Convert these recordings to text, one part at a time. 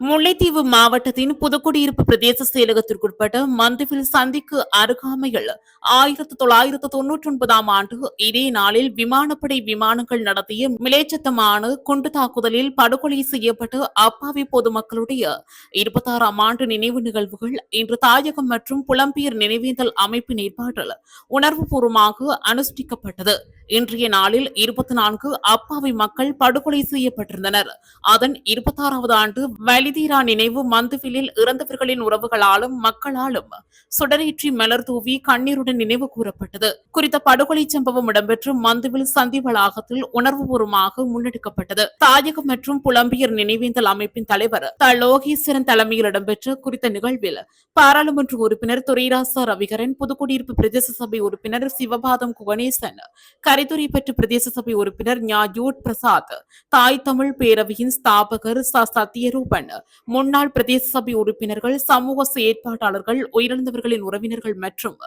முல்லைத்தீவு மாவட்டத்தின் புதுக்குடியிருப்பு பிரதேச செயலகத்திற்குட்பட்ட மந்துவில் சந்திக்கு அருகாமையில் 1999 ஆண்டு இதே நாளில் விமானப்படை விமானங்கள் நடத்திய மிலேச்சத்தமான குண்டு தாக்குதலில் படுகொலை செய்யப்பட்ட அப்பாவி பொதுமக்களுடைய 26ஆம் ஆண்டு நினைவு நிகழ்வுகள் இன்று தாயகம் மற்றும் புலம்பெயர் நினைவேந்தல் அமைப்பின் ஏற்பாட்டில் உணர்வுபூர்வமாக அனுஷ்டிக்கப்பட்டது. இன்றைய நாளில் 24 அப்பாவி மக்கள் படுகொலை செய்யப்பட்டிருந்தனர். அதன் 26வது ஆண்டு வலிதீரா நினைவு மந்துவிலில் இறந்தவர்களின் உறவுகளாலும் மக்களாலும் சுடரேற்றி மலர் தூவி கண்ணீருடன் நினைவு கூறப்பட்டது. குறித்த படுகொலை சம்பவம் இடம்பெற்ற மந்துவில் சந்தி வளாகத்தில் உணர்வுபூர்வமாக முன்னெடுக்கப்பட்டது. தாயகம் மற்றும் புலம்பெயர் நினைவேந்தல் அமைப்பின் தலைவர் லோகேஸ்வரன் தலைமையில் இடம்பெற்ற குறித்த நிகழ்வில் பாராளுமன்ற உறுப்பினர் துரைராசா ரவிகரன், புதுக்குடியிருப்பு பிரதேச சபை உறுப்பினர் சிவபாதம் குகணேசன், கரித்துறை பெற்ற பிரதேச சபை உறுப்பினர் ஞாயூட் பிரசாத், தாய் தமிழ் பேரவையின் ஸ்தாபகர் சத்யரூபன், முன்னாள் பிரதேச சபை உறுப்பினர்கள், சமூக செயற்பாட்டாளர்கள், உயிரிழந்தவர்களின் உறவினர்கள் மற்றும்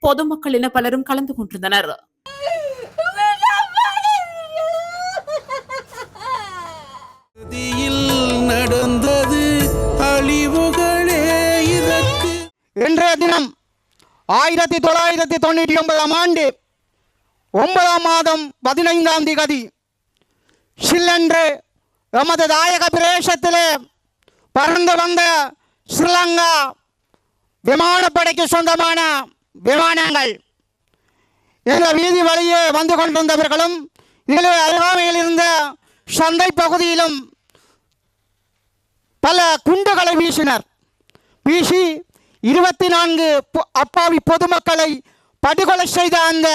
பொதுமக்கள் என பலரும் கலந்து கொண்டிருந்தனர். நடந்தது அழிவுகளே இதற்கு. இன்றைய தினம் 1999 ஆண்டு 9 மாதம் 15ஆம் தேதி சில்லென்று எமது தாயக பிரதேசத்திலே பறந்து வந்த ஸ்ரீலங்கா விமானப்படைக்கு சொந்தமான விமானங்கள் இந்த வீதி வழியே வந்து கொண்டிருந்தவர்களும் இதில் அருகாமையில் இருந்த சந்தை பகுதியிலும் பல குண்டுகளை வீசினர். வீசி 24 அப்பாவி பொதுமக்களை படுகொலை செய்த அந்த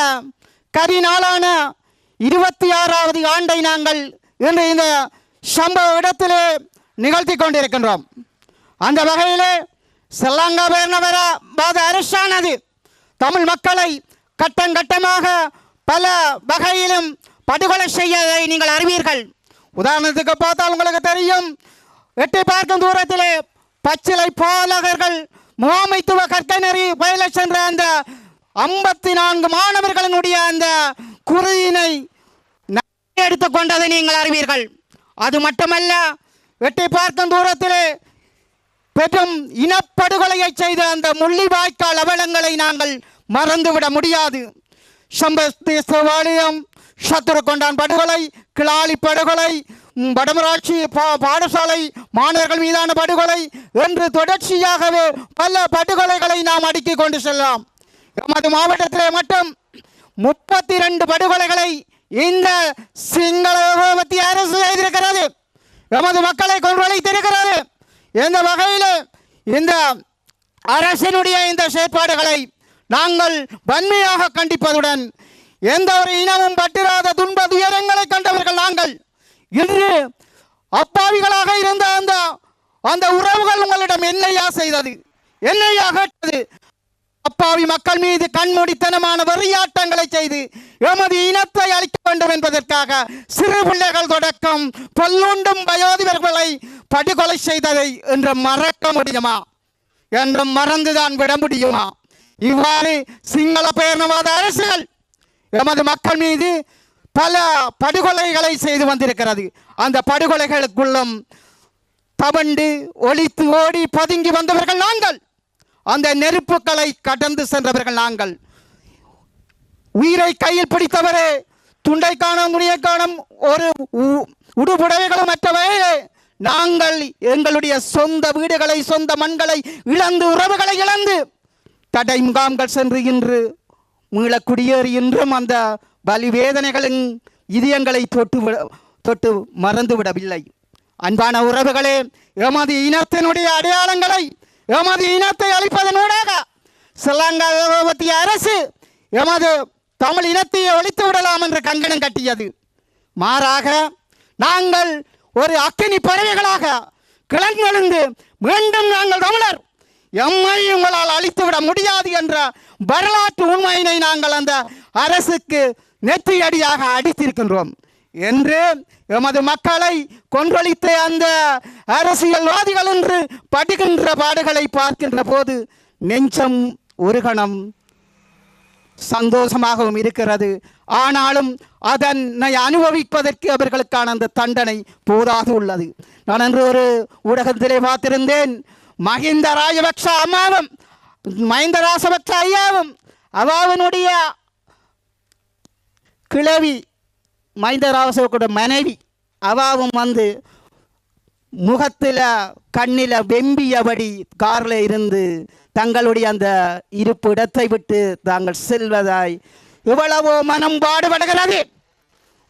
கரிநாளான 26வது ஆண்டை நாங்கள் இன்று இந்த சம்பவ இடத்திலே நிகழ்த்தி கொண்டிருக்கின்றோம். அந்த வகையிலே ஸ்ரீலங்கா பேரணவாத அரசானது தமிழ் மக்களை கட்டமாக பல வகையிலும் படுகொலை செய்யதை நீங்கள் அறிவீர்கள். உதாரணத்துக்கு பார்த்தால் உங்களுக்கு தெரியும், எட்டி பார்க்கும் தூரத்திலே பச்சிலை பாலகர்கள் முகாமைத்துவ கற்கநெறி பயில சென்ற அந்த 54 மாணவர்களினுடைய அந்த குருதியினை எடுத்துக்கொண்டதை நீங்கள் அறிவீர்கள். அது மட்டுமல்ல, வெட்டி பார்க்கும் தூரத்திலே பெரும் இனப்படுகொலையை செய்த அந்த முள்ளிவாய்க்கால் அவலங்களை நாங்கள் மறந்துவிட முடியாது. சம்பஸ்தீஸ்வரியம், சத்துருக்கொண்டான் படுகொலை, கிளாலி படுகொலை, வடமராட்சி பாடசாலை மாணவர்கள் மீதான படுகொலை என்று தொடர்ச்சியாகவே பல படுகொலைகளை நாம் அடுக்கிக் கொண்டு செல்லலாம். எமது மாவட்டத்திலே மட்டும் 32 படுகொலைகளை இந்த சிங்கள மத்திய அரசு செய்திருக்கிறது. எமது மக்களை கொன்றளித்திருக்கிறது. இந்த வகையில் இந்த அரசினுடைய இந்த செயற்பாடுகளை நாங்கள் வன்மையாக கண்டிப்பதுடன் எந்த ஒரு இனமும் பட்டிராத துன்ப துயரங்களை கண்டவர்கள் நாங்கள். இன்று அப்பாவிகளாக இருந்த அந்த உறவுகள் உங்களிடம் என்னையா செய்தது, என்னையா கேட்டது? அப்பாவி மக்கள் மீது கண்மூடித்தனமான வெறியாட்டங்களை செய்து எமது இனத்தை அழிக்க வேண்டும் என்பதற்காக சிறு பிள்ளைகள் தொடக்கம் பல்லுண்டும் வயோதிபர்களை படுகொலை செய்ததை என்று மறக்க முடியுமா? என்று மறந்துதான் விட முடியுமா? இவ்வாறு சிங்கள பேரணவாத அரசுகள் எமது மக்கள் மீது பல படுகொலைகளை செய்து வந்திருக்கிறது. அந்த படுகொலைகளுக்குள்ளும் தவண்டு ஒளித்து ஓடி பதுங்கி வந்தவர்கள் நாங்கள். அந்த நெருப்புகளை கடந்து சென்றவர்கள் நாங்கள். உயிரை கையில் பிடித்தவரே, துண்டை காணும் முனியை காணும் ஒரு உடுபுடவைகளும் மற்றவையே நாங்கள் எங்களுடைய சொந்த வீடுகளை, சொந்த மண்களை இழந்து, உறவுகளை இழந்து தடை முகாம்கள் சென்று இன்று மீள குடியேறி இன்றும் அந்த பலி வேதனைகளின் இதயங்களை தொட்டு மறந்து விடவில்லை. அன்பான உறவுகளே, எமது இனத்தினுடைய அடையாளங்களை, எமது இனத்தை அழிப்பதனூடாக ஸ்ரீலங்கா மத்திய அரசு எமது தமிழ் இனத்தை ஒழித்து விடலாம் என்று கங்கணம் கட்டியது. மாறாக நாங்கள் ஒரு அக்கினி பறவைகளாக கிளர்ந்தெழுந்து மீண்டும் நாங்கள் தமிழர், எம்மை உங்களால் அழித்துவிட முடியாது என்ற வரலாற்று உண்மையினை நாங்கள் அந்த அரசுக்கு நெற்றியடியாக அடித்திருக்கின்றோம் என்று எமது மக்களை கொன்றொழித்த அந்த அரசியல்வாதிகள் என்று படுகின்ற பாடுகளை பார்க்கின்ற போது நெஞ்சம் ஒரு கணம் சந்தோஷமாகவும் இருக்கிறது. ஆனாலும் அதனை அனுபவிப்பதற்கு அவர்களுக்கான அந்த தண்டனை போதாக உள்ளது. நான் அன்று ஒரு ஊடகத்திலே பார்த்திருந்தேன், மஹிந்த ராஜபக்ஷ அம்மாவும் மஹிந்த ராஜபக்ஷ ஐயாவும் அவாவினுடைய கிழவி மஹிந்த ராஜபக்ஷ மனைவி அவாவும் வந்து முகத்தில் கண்ணில் வெம்பியபடி காரில் இருந்து தங்களுடைய அந்த இருப்பு இடத்தை விட்டு தாங்கள் செல்வதாய் எவ்வளவோ மனம் பாடுபடுகிறது.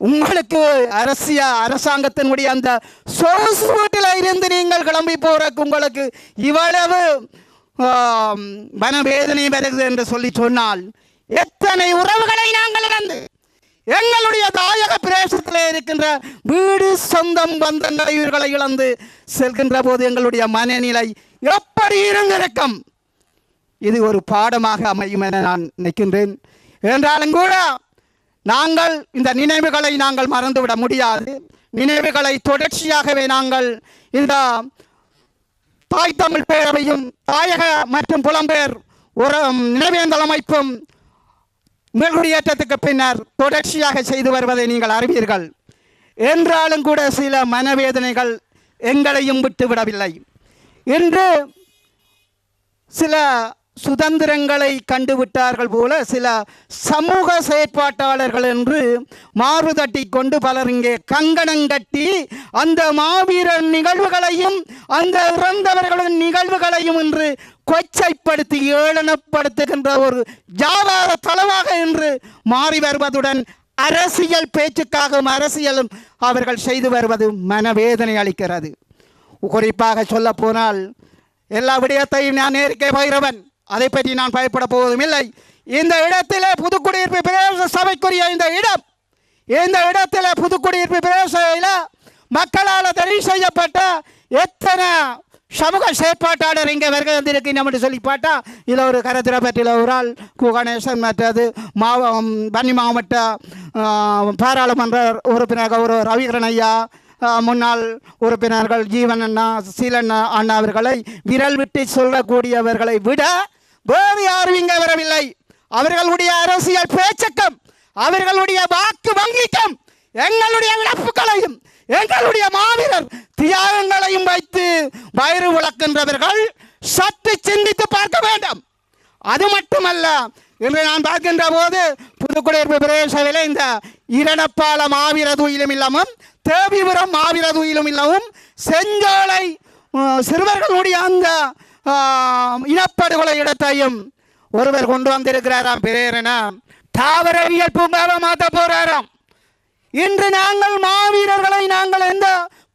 உங்களுக்கு அரசாங்கத்தினுடைய அந்த சொகுசு வீட்டில் இருந்து நீங்கள் கிளம்பி போறதுக்கு உங்களுக்கு இவ்வளவு மனவேதனை வருகிறது என்று சொல்லி சொன்னால், எத்தனை உறவுகளை நாங்கள் இழந்து எங்களுடைய தாயக பிரதேசத்தில் இருக்கின்ற வீடு சொந்தம் பந்தங்களை இவர்களை இழந்து செல்கின்ற போது எங்களுடைய மனநிலை எப்படி இருந்திருக்கும்? இது ஒரு பாடமாக அமையும் என நான் நினைக்கின்றேன். என்றாலும் கூட நாங்கள் இந்த நினைவுகளை நாங்கள் மறந்துவிட முடியாது. நினைவுகளை தொடர்ச்சியாகவே நாங்கள் இந்த தாய் தமிழ் பேரவையும் தாயக மற்றும் புலம்பெயர் ஒரு நினைவேந்தல் அமைப்பும் மேல்குடியேற்றத்துக்கு பின்னர் தொடர்ச்சியாக செய்து வருவதை நீங்கள் அறிவீர்கள். என்றாலும் கூட சில மனவேதனைகள் எங்களையும் விட்டுவிடவில்லை. இன்று சில சுதந்திரங்களை கண்டுவிட்டார்கள் போல சில சமூக செயற்பாட்டாளர்கள் என்று மாறு தட்டி கொண்டு பலர் இங்கே கங்கணங்கட்டி அந்த மாவீரர் நிகழ்வுகளையும் அந்த இறந்தவர்களின் நிகழ்வுகளையும் என்று கொச்சைப்படுத்தி ஏளனப்படுத்துகின்ற ஒரு ஜாவார தளமாக என்று மாறி வருவதுடன் அரசியல் பேச்சுக்காகவும் அரசியலும் அவர்கள் செய்து வருவது மனவேதனை அளிக்கிறது. குறிப்பாக சொல்ல போனால் எல்லா விடயத்தையும் நான் நேருக்கே பகிரவன், அதை பற்றி நான் பயப்பட போவதும் இல்லை. இந்த இடத்திலே புதுக்குடியிருப்பு பிரதேச சபைக்குரிய இந்த இடத்திலே புதுக்குடியிருப்பு பிரதேச மக்களால் தெரிவு செய்யப்பட்ட எத்தனை சமூக செயற்பாட்டாளர் இங்கே வருகை வந்திருக்கீங்க என்று சொல்லி பார்த்தா, இதில் ஒரு கரத்திரப்பட்டியில் ஒரு ஆள் கணேசன், மற்றது வன்னி மாவட்ட பாராளுமன்ற உறுப்பினர் ஒரு ரவிகரன் ஐயா, முன்னாள் உறுப்பினர்கள் ஜீவன் அண்ணா, சீலண்ணா அண்ணா அவர்களை விரல் விட்டு சொல்லக்கூடியவர்களை விட வேறு யாரும் இங்கே வரவில்லை. அவர்களுடைய அரசியல் பேச்சுக்கும் அவர்களுடைய வாக்கு வங்கிக்கும் எங்களுடைய இழப்புகளையும் எங்களுடைய மாவீரர் தியாகங்களையும் வைத்து வயிறு விளக்கின்றவர்கள் சற்று சிந்தித்து பார்க்க வேண்டும். அது மட்டுமல்ல, இன்று நான் பார்க்கின்ற போது புதுக்குடியிருப்பு பிரதேசத்தில் இந்த இரடப்பால மாவீர தூயிலும் இல்லாமல் தேவிபுரம் மாவீர தூயிலும் இல்லாமல் செஞ்சோலை சிறுவர்களுடைய அந்த இனப்படுகொலை இடத்தையும் ஒருவர் கொண்டு வந்திருக்கிறாராம். பிரேரண தாவரவியல் பூங்காவை மாற்ற போறாராம். இன்று நாங்கள் மாவீரர்களை நாங்கள் எந்த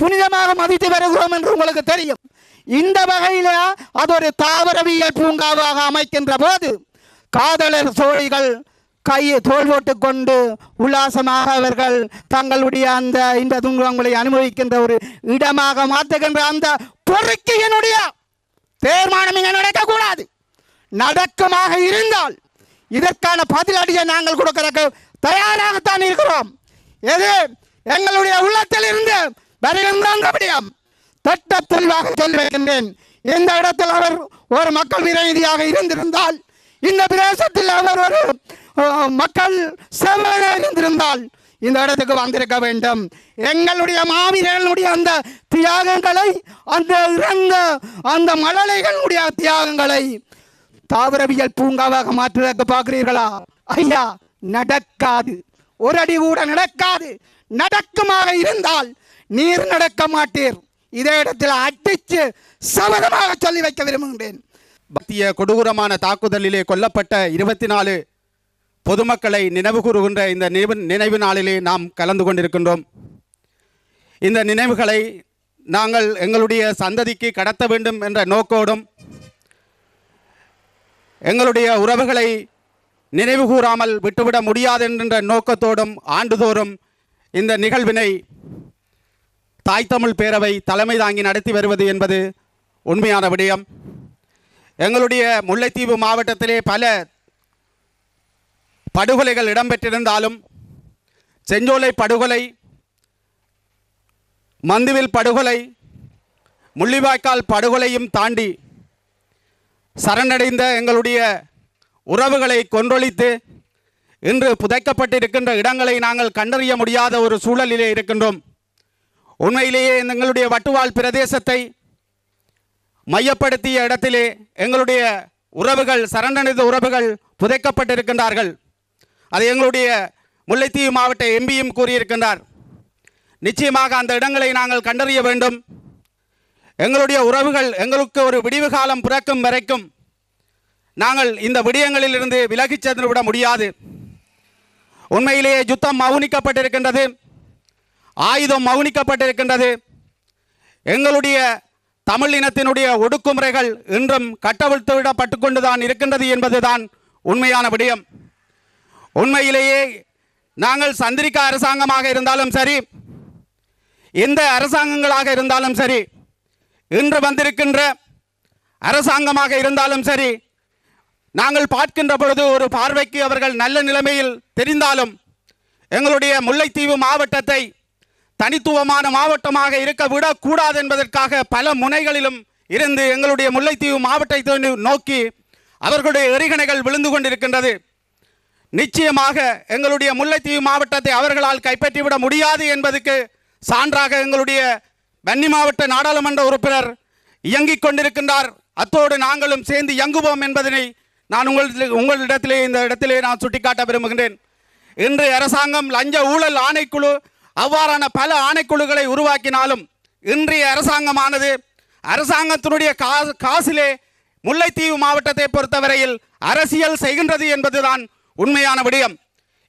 புனிதமாக மதித்து வருகிறோம் என்று உங்களுக்கு தெரியும். இந்த வகையில் அது ஒரு தாவரவியல் பூங்காவாக அமைக்கின்ற போது காதலர் சோழிகள் கையை தோல் போட்டு கொண்டு உல்லாசமாக அவர்கள் தங்களுடைய அந்த இந்த துன்பங்களை அனுபவிக்கின்ற ஒரு இடமாக மாற்றுகின்ற அந்த பொறுக்கியனுடைய தீர்மானம் இங்கே நடக்கக்கூடாது. நடக்குமாக இருந்தால் இதற்கான பதிலடியை நாங்கள் கொடுக்க தயாராகத்தான் இருக்கிறோம். எது எங்களுடைய உள்ளத்தில் இருந்து வருகின்றபடியும் திட்ட தெளிவாக சொல்லி வைக்கின்றேன். இந்த இடத்தில் அவர் ஒரு மக்கள் பிரதிநிதியாக இருந்திருந்தால், இந்த பிரதேசத்தில் அவர் ஒரு மக்கள் சேவகராக இருந்திருந்தால் இந்த இடத்துக்கு வந்திருக்க வேண்டும். எங்களுடைய மாவீரர்களுடைய அந்த தியாகங்களை, அந்த இறந்த அந்த மழலைகளுடைய தியாகங்களை தாவரவியல் பூங்காவாக மாற்றுவதற்கு பார்க்கிறீர்களா? ஐயா, நடக்காது. ஒரு அடி கூட நடக்காது. நடக்குமாக இருந்தால் நீர் நடக்க மாட்டீர். இதே இடத்தில் அடித்து சபதமாக சொல்லி வைக்க விரும்புகின்றேன். மத்திய கொடூரமான தாக்குதலிலே கொல்லப்பட்ட 24 பொதுமக்களை நினைவு கூறுகின்ற இந்த நினைவு நாளிலே நாம் கலந்து கொண்டிருக்கின்றோம். இந்த நினைவுகளை நாங்கள் எங்களுடைய சந்ததிக்கு கடத்த வேண்டும் என்ற நோக்கோடும், எங்களுடைய உறவுகளை நினைவு கூறாமல் விட்டுவிட முடியாது என்ற நோக்கத்தோடும் ஆண்டுதோறும் இந்த நிகழ்வினை தாய் தமிழ் பேரவை தலைமை தாங்கி நடத்தி வருவது என்பது உண்மையான விடயம். எங்களுடைய முல்லைத்தீவு மாவட்டத்திலே பல படுகொலைகள் இடம்பெற்றிருந்தாலும் செஞ்சோலை படுகொலை, மந்துவில் படுகொலை, முள்ளிவாய்க்கால் படுகொலையும் தாண்டி சரணடைந்த எங்களுடைய உறவுகளை கொன்றொழித்து இன்று புதைக்கப்பட்டிருக்கின்ற இடங்களை நாங்கள் கண்டறிய முடியாத ஒரு சூழலிலே இருக்கின்றோம். உண்மையிலேயே எங்களுடைய வட்டுவால் பிரதேசத்தை மையப்படுத்திய இடத்திலே எங்களுடைய உறவுகள், சரணடைந்த உறவுகள் புதைக்கப்பட்டிருக்கின்றார்கள். அது எங்களுடைய முல்லைத்தீவு மாவட்ட எம்பியும் கூறியிருக்கின்றார். நிச்சயமாக அந்த இடங்களை நாங்கள் கண்டறிய வேண்டும். எங்களுடைய உறவுகள் எங்களுக்கு ஒரு விடிவு காலம் பிறக்கும் வரைக்கும் நாங்கள் இந்த விடயங்களிலிருந்து விலகிச் சென்று விட முடியாது. உண்மையிலேயே யுத்தம் மௌனிக்கப்பட்டிருக்கின்றது, ஆயுதம் மௌனிக்கப்பட்டிருக்கின்றது. எங்களுடைய தமிழ் இனத்தினுடைய ஒடுக்குமுறைகள் இன்றும் கட்டவிழ்த்து விடப்பட்டு கொண்டுதான் இருக்கின்றது என்பதுதான் உண்மையான விடயம். உண்மையிலேயே நாங்கள் சந்திரிகா அரசாங்கமாக இருந்தாலும் சரி, எந்த அரசாங்கங்களாக இருந்தாலும் சரி, இன்று வந்திருக்கின்ற அரசாங்கமாக இருந்தாலும் சரி, நாங்கள் பார்க்கின்ற பொழுது ஒரு பார்வைக்கு அவர்கள் நல்ல நிலைமையில் தெரிந்தாலும் எங்களுடைய முல்லைத்தீவு மாவட்டத்தை தனித்துவமான மாவட்டமாக இருக்க விடக்கூடாது என்பதற்காக பல முனைகளிலும் இருந்து எங்களுடைய முல்லைத்தீவு மாவட்டத்தை நோக்கி அவர்களுடைய எறிகணைகள் விழுந்து கொண்டிருக்கின்றது. நிச்சயமாக எங்களுடைய முல்லைத்தீவு மாவட்டத்தை அவர்களால் கைப்பற்றிவிட முடியாது என்பதற்கு சான்றாக எங்களுடைய வன்னி மாவட்ட நாடாளுமன்ற உறுப்பினர் இயங்கிக் கொண்டிருக்கின்றார். அத்தோடு நாங்களும் சேர்ந்து இயங்குவோம் என்பதனை நான் உங்களிடத்திலே இந்த இடத்திலே நான் சுட்டிக்காட்ட விரும்புகின்றேன். இன்று அரசாங்கம் லஞ்ச ஊழல் ஆணைக்குழு அவ்வாறான பல ஆணைக்குழுக்களை உருவாக்கினாலும் இன்றைய அரசாங்கமானது அரசாங்கத்தினுடைய காசிலே முல்லைத்தீவு மாவட்டத்தை பொறுத்தவரையில் அரசியல் செய்கின்றது என்பதுதான் உண்மையான விடயம்.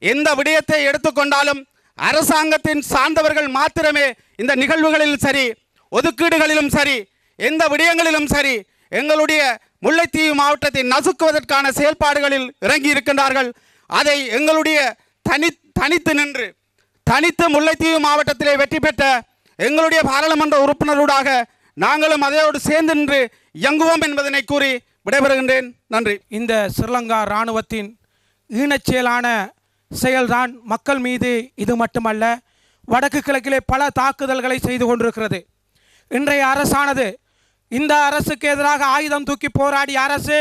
எந்த விடயத்தை எடுத்துக்கொண்டாலும் அரசாங்கத்தின் சார்ந்தவர்கள் மாத்திரமே இந்த நிகழ்வுகளில் சரி, ஒதுக்கீடுகளிலும் சரி, எந்த விடயங்களிலும் சரி எங்களுடைய முல்லைத்தீவு மாவட்டத்தை நசுக்குவதற்கான செயல்பாடுகளில் இறங்கி இருக்கின்றார்கள். அதை எங்களுடைய தனித்து முல்லைத்தீவு மாவட்டத்திலே வெற்றி பெற்ற எங்களுடைய பாராளுமன்ற உறுப்பினரூடாக நாங்களும் அதையோடு சேர்ந்து நின்று இயங்குவோம் என்பதனை கூறி விடைபெறுகின்றேன். நன்றி. இந்த ஸ்ரீலங்கா இராணுவத்தின் ஈனச்செயலான செயல்தான் மக்கள் மீது இது மட்டுமல்ல, வடக்கு கிழக்கிலே பல தாக்குதல்களை செய்து கொண்டிருக்கிறது. இன்றைய அரசானது, இந்த அரசுக்கு எதிராக ஆயுதம் தூக்கி போராடிய அரசு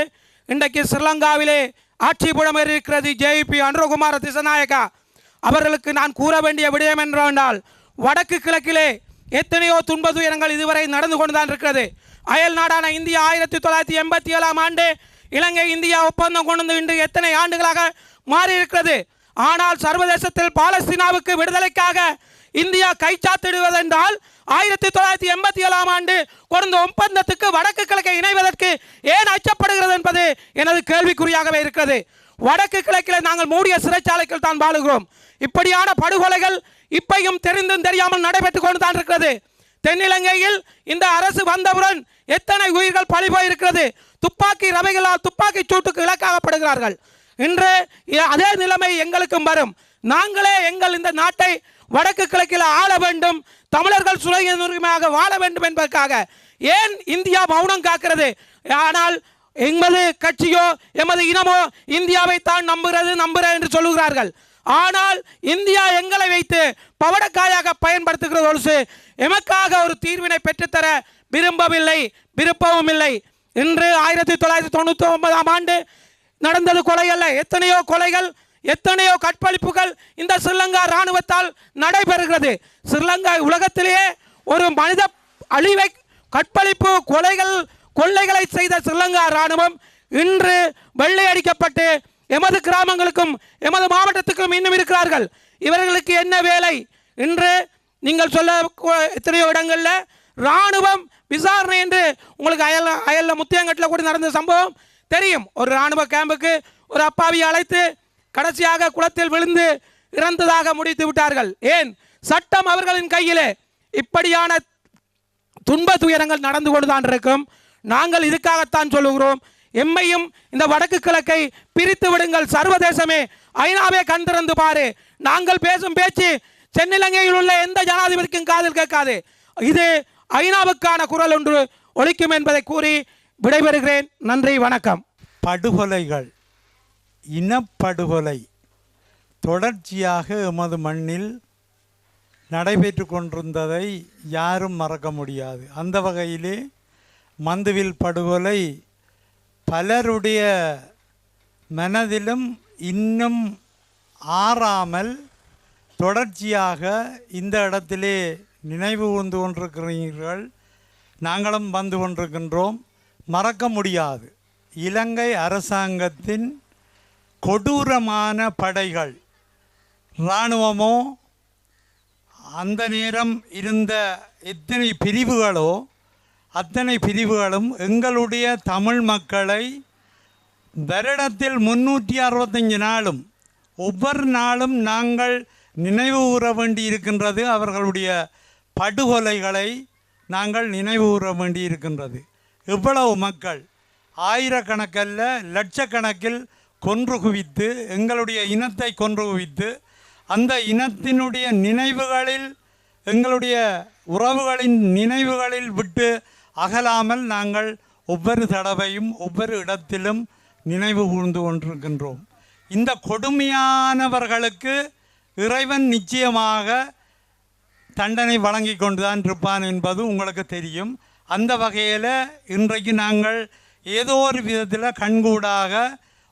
இன்றைக்கு ஸ்ரீலங்காவிலே ஆட்சி புலமேறியிருக்கிறது. ஜேபி அனுரகுமார திசநாயக்கா அவர்களுக்கு நான் கூற வேண்டிய விடயம் என்றால், வடக்கு கிழக்கிலே எத்தனையோ துன்ப துயரங்கள் இதுவரை நடந்து கொண்டுதான் இருக்கிறது. அயல் நாடான இந்தியா 1987 ஆண்டு இலங்கை இந்தியா ஒப்பந்தம் கொண்டு வந்து இன்று எத்தனை ஆண்டுகளாக மாறி இருக்கிறது. ஆனால் சர்வதேசத்தில் பாலஸ்தீனாவுக்கு விடுதலைக்காக இந்தியா கைச்சாத்திடுவதென்றால் 1987 ஆண்டு கொண்ட ஒப்பந்தத்துக்கு வடக்கு கிழக்கை இணைவதற்கு ஏன் அச்சப்படுகிறது என்பது எனது கேள்விக்குறியாகவே இருக்கிறது. வடக்கு கிழக்கில் நாங்கள் மூடிய சிறைச்சாலைகள் தான் வாழுகிறோம். இப்படியான படுகொலைகள் இப்பையும் தெரிந்தும் தெரியாமல் நடைபெற்றுக் கொண்டு தான் இருக்கிறது. தென்னிலங்கையில் இந்த அரசு வந்தவுடன் எத்தனை உயிர்கள் பழி போயிருக்கிறது. துப்பாக்கி ரவைகளால் துப்பாக்கி சூட்டுக்கு இலக்காகப்படுகிறார்கள். இன்று அதே நிலைமை எங்களுக்கும் வரும். நாங்களே எங்கள் இந்த நாட்டை வடக்கு கிழக்கில் ஆள வேண்டும், தமிழர்கள் சுயமாக வாழ வேண்டும் என்பதற்காக ஏன் இந்தியா மௌனம் காக்கிறது? ஆனால் எமது கட்சியோ எமது இனமோ இந்தியாவை தான் நம்புற என்று சொல்லுகிறார்கள். ஆனால் இந்தியா எங்களை வைத்து பவடக்காயாக பயன்படுத்துகிறது. எமக்காக ஒரு தீர்வினை பெற்றுத்தர விருப்பவும் இல்லை. இன்று 1999 ஆண்டு நடந்தது கொலை அல்ல, எத்தனையோ கொலைகள், எத்தனையோ கற்பழிப்புகள் இந்த ஸ்ரீலங்கா இராணுவத்தால் நடைபெறுகிறது. ஸ்ரீலங்கா உலகத்திலேயே ஒரு மனித அழிவை, கற்பழிப்பு, கொள்ளைகளை செய்த ஸ்ரீலங்கா இராணுவம் இன்று வெள்ளையடிக்கப்பட்டு எமது கிராமங்களுக்கும் எமது மாவட்டத்துக்கும் இன்னும் இருக்கிறார்கள். இவர்களுக்கு என்ன வேலை? இன்று நீங்கள் சொல்ல எத்தனையோ இடங்களில் இராணுவம் விசாரணை என்று உங்களுக்கு அயலில் முத்தியங்கட்டில் கூட நடந்த சம்பவம் தெரியும். ஒரு இராணுவ கேம்புக்கு ஒரு அப்பாவியை அழைத்து கடைசியாக குளத்தில் விழுந்து இறந்ததாக முடித்து விட்டார்கள். ஏன்? சட்டம் அவர்களின் கையிலே. இப்படியான துன்ப துயரங்கள் நடந்து கொண்டுதான் இருக்கும். நாங்கள் இதுக்காகத்தான் சொல்லுகிறோம், எம்மையும் இந்த வடக்கு கிழக்கை பிரித்து விடுங்கள். சர்வதேசமே, ஐநாவே கண் திறந்து பாரு. நாங்கள் பேசும் பேச்சு தென்னிலங்கையில் உள்ள எந்த ஜனாதிபதிக்கும் காதில் கேட்காது. இது ஐநாவுக்கான குரல் ஒன்று ஒலிக்கும் என்பதை கூறி விடைபெறுகிறேன். நன்றி, வணக்கம். படுகொலைகள், இனப்படுகொலை தொடர்ச்சியாக எமது மண்ணில் நடைபெற்று கொண்டிருந்ததை யாரும் மறக்க முடியாது. அந்த வகையிலே மந்துவில் படுகொலை பலருடைய மனதிலும் இன்னும் ஆறாமல் தொடர்ச்சியாக இந்த இடத்திலே நினைவு கூர்ந்து கொண்டிருக்கிறீர்கள். நாங்களும் வந்து கொண்டிருக்கின்றோம். மறக்க முடியாது இலங்கை அரசாங்கத்தின் கொடூரமான படைகள், இராணுவமோ அந்த நேரம் இருந்த எத்தனை பிரிவுகளோ அத்தனை பிரிவுகளும் எங்களுடைய தமிழ் மக்களை வருடத்தில் 365 நாளும் ஒவ்வொரு நாளும் நாங்கள் நினைவு கூற வேண்டி இருக்கின்றது. அவர்களுடைய படுகொலைகளை நாங்கள் நினைவு கூற வேண்டி இருக்கின்றது. இவ்வளவு மக்கள் ஆயிரக்கணக்கல்ல லட்சக்கணக்கில் கொன்று குவித்து எங்களுடைய இனத்தை கொன்று குவித்து அந்த இனத்தினுடைய நினைவுகளில் எங்களுடைய உறவுகளின் நினைவுகளில் விட்டு அகலாமல் நாங்கள் ஒவ்வொரு தடவையும் ஒவ்வொரு இடத்திலும் நினைவு கூர்ந்து கொண்டிருக்கின்றோம். இந்த கொடுமையானவர்களுக்கு இறைவன் நிச்சயமாக தண்டனை வழங்கி கொண்டுதான் இருப்பான் என்பது உங்களுக்கு தெரியும். அந்த வகையில் இன்றைக்கு நாங்கள் ஏதோ ஒரு விதத்தில் கண்கூடாக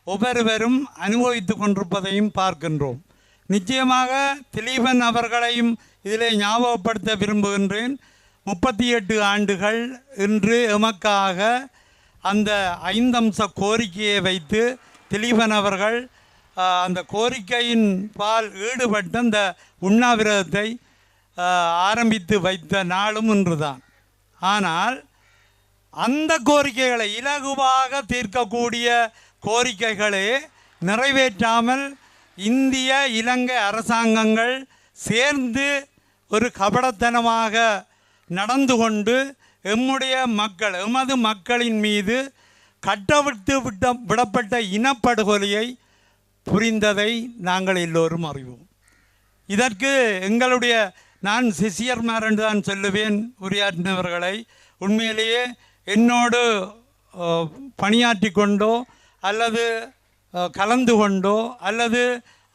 ஒவ்வொருவரும் அனுபவித்து கொண்டிருப்பதையும் பார்க்கின்றோம். நிச்சயமாக திலீபன் அவர்களையும் இதிலே ஞாபகப்படுத்த விரும்புகின்றேன். 38 ஆண்டுகள் இன்று எமக்காக அந்த 5 அம்ச கோரிக்கையை வைத்து திலீபன் அவர்கள் அந்த கோரிக்கையின் பால் ஈடுபட்டு அந்த உண்ணாவிரதத்தை ஆரம்பித்து வைத்த நாளும் இன்றுதான். ஆனால் அந்த கோரிக்கைகளை இலகுவாக தீர்க்கக்கூடிய கோரிக்கைகளே நிறைவேற்றாமல் இந்திய இலங்கை அரசாங்கங்கள் சேர்ந்து ஒரு கபடத்தனமாக நடந்து கொண்டு எமது மக்களின் மீது கட்டவிட்டு விடப்பட்ட இனப்படுகொலையை புரிந்ததை நாங்கள் எல்லோரும் அறிவோம். இதற்கு எங்களுடைய நான் சிசியர்மார் என்று தான் சொல்லுவேன் உரையாற்றினவர்களை. உண்மையிலேயே என்னோடு பணியாற்றி கொண்டோ அல்லது கலந்து கொண்டோ அல்லது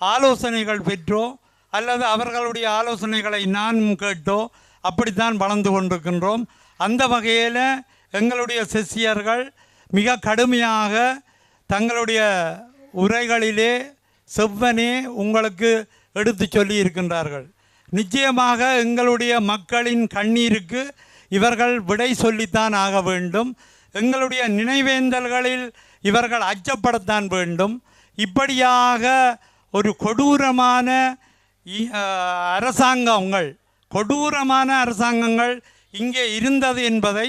ஆலோசனைகள் பெற்றோ அல்லது அவர்களுடைய ஆலோசனைகளை நான் கேட்டோ அப்படித்தான் வளர்ந்து கொண்டிருக்கின்றோம். அந்த வகையில் எங்களுடைய சிஷ்யர்கள் மிக கடுமையாக தங்களுடைய உரைகளிலே செவ்வனே உங்களுக்கு எடுத்து சொல்லி இருக்கின்றார்கள். நிச்சயமாக எங்களுடைய மக்களின் கண்ணீருக்கு இவர்கள் விடை சொல்லித்தான் ஆக வேண்டும். எங்களுடைய நினைவேந்தல்களில் இவர்கள் அச்சப்படத்தான் வேண்டும். இப்படியாக ஒரு கொடூரமான அரசாங்கங்கள் இங்கே இருந்தது என்பதை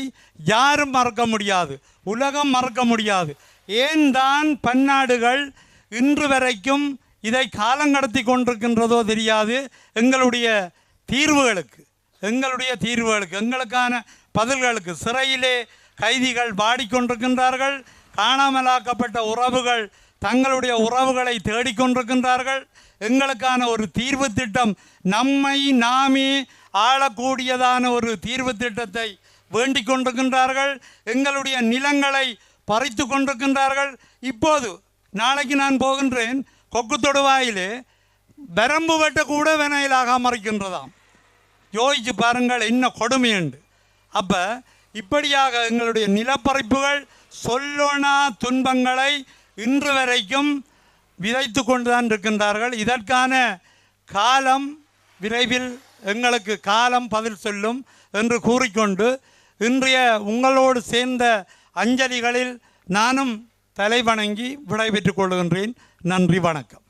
யாரும் மறக்க முடியாது, உலகம் மறக்க முடியாது. ஏன் தான் பன்னாடுகள் இன்று வரைக்கும் இதை காலங்கடத்தி கொண்டிருக்கின்றதோ தெரியாது. எங்களுடைய தீர்வுகளுக்கு எங்களுக்கான பதில்களுக்கு சிறையிலே கைதிகள் வாடிக்கொண்டிருக்கின்றார்கள். காணாமலாக்கப்பட்ட உறவுகள் தங்களுடைய உறவுகளை தேடிக்கொண்டிருக்கின்றார்கள். எங்களுக்கான ஒரு தீர்வு திட்டம், நம்மை நாமே ஆளக்கூடியதான ஒரு தீர்வு திட்டத்தை வேண்டிக் கொண்டிருக்கின்றார்கள். எங்களுடைய நிலங்களை பறித்து கொண்டிருக்கின்றார்கள். இப்போது நாளைக்கு நான் போகின்றேன், கொக்கு தொடுவாயிலே வரம்பு வெட்ட கூட வினையிலாக மறைக்கின்றதாம். யோசிச்சு பாருங்கள் என்ன கொடுமை உண்டு. அப்போ இப்படியாக எங்களுடைய நிலப்பறிப்புகள் சொல்லோனா துன்பங்களை இன்று வரைக்கும் விதைத்து கொண்டுதான் இருக்கின்றார்கள். இதற்கான காலம் விரைவில் எங்களுக்கு காலம் பதில் சொல்லும் என்று கூறிக்கொண்டு இன்றைய உங்களோடு சேர்ந்த அஞ்சலிகளில் நானும் தலைவணங்கி விடைபெற்றுக் கொள்கின்றேன். நன்றி, வணக்கம்.